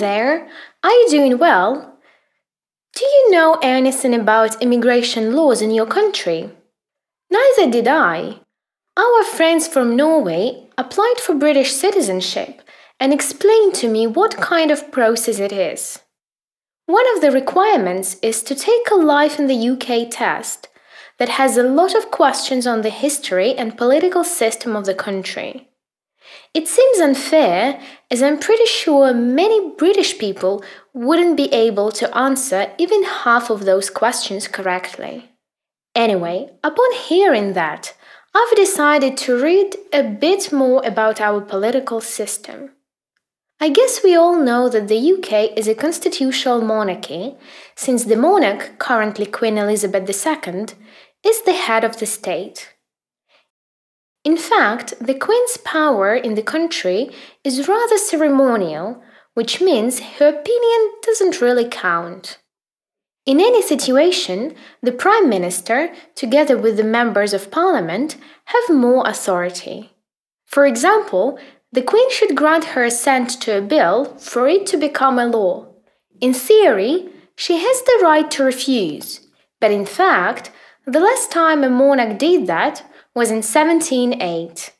there, are you doing well? Do you know anything about immigration laws in your country? Neither did I. Our friends from Norway applied for British citizenship and explained to me what kind of process it is. One of the requirements is to take a Life in the UK test that has a lot of questions on the history and political system of the country. It seems unfair, as I'm pretty sure many British people wouldn't be able to answer even half of those questions correctly. Anyway, upon hearing that, I've decided to read a bit more about our political system. I guess we all know that the UK is a constitutional monarchy, since the monarch, currently Queen Elizabeth II, is the head of the state. In fact, the Queen's power in the country is rather ceremonial, which means her opinion doesn't really count. In any situation, the Prime Minister, together with the members of Parliament, have more authority. For example, the Queen should grant her assent to a bill for it to become a law. In theory, she has the right to refuse, but in fact, the last time a monarch did that was in 1708.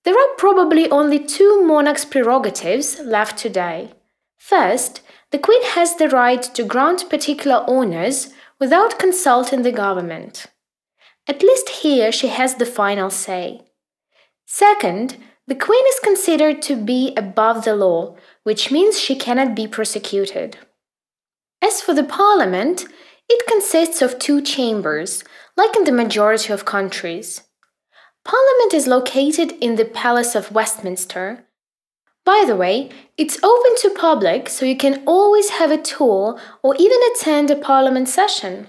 There are probably only two monarchs' prerogatives left today. First, the Queen has the right to grant particular honors without consulting the government. At least here she has the final say. Second, the Queen is considered to be above the law, which means she cannot be prosecuted. As for the Parliament, it consists of two chambers, like in the majority of countries. Parliament is located in the Palace of Westminster. By the way, it's open to public, so you can always have a tour or even attend a Parliament session.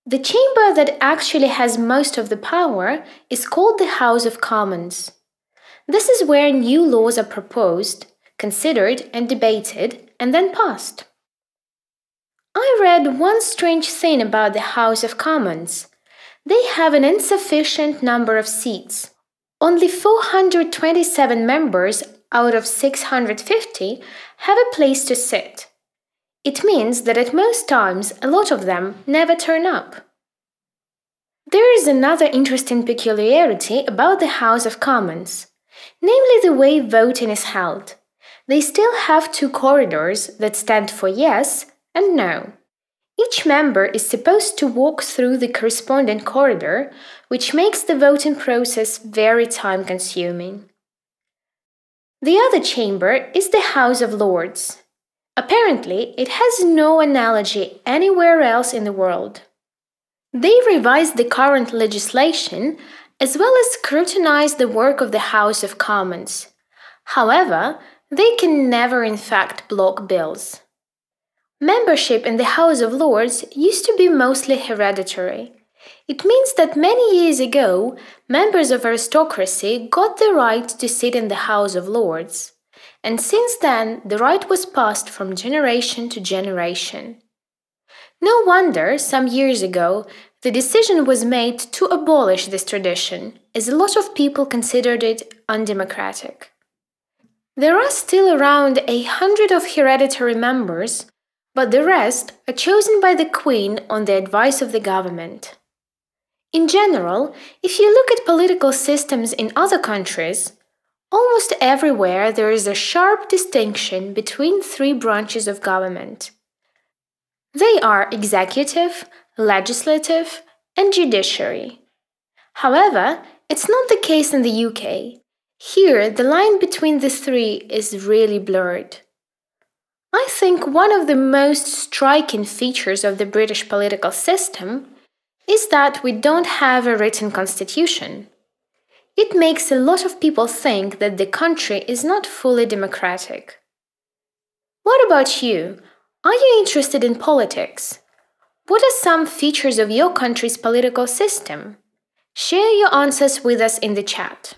The chamber that actually has most of the power is called the House of Commons. This is where new laws are proposed, considered and debated, and then passed. I read one strange thing about the House of Commons. They have an insufficient number of seats. Only 427 members out of 650 have a place to sit. It means that at most times a lot of them never turn up. There is another interesting peculiarity about the House of Commons, namely the way voting is held. They still have two corridors that stand for yes and no. Each member is supposed to walk through the corresponding corridor, which makes the voting process very time-consuming. The other chamber is the House of Lords. Apparently, it has no analogy anywhere else in the world. They revise the current legislation as well as scrutinize the work of the House of Commons. However, they can never in fact block bills. Membership in the House of Lords used to be mostly hereditary. It means that many years ago, members of aristocracy got the right to sit in the House of Lords, and since then the right was passed from generation to generation. No wonder, some years ago, the decision was made to abolish this tradition, as a lot of people considered it undemocratic. There are still around 100 of hereditary members, but the rest are chosen by the Queen on the advice of the government. In general, if you look at political systems in other countries, almost everywhere there is a sharp distinction between three branches of government. They are executive, legislative, and judiciary. However, it's not the case in the UK. Here, the line between the three is really blurred. I think one of the most striking features of the British political system is that we don't have a written constitution. It makes a lot of people think that the country is not fully democratic. What about you? Are you interested in politics? What are some features of your country's political system? Share your answers with us in the chat.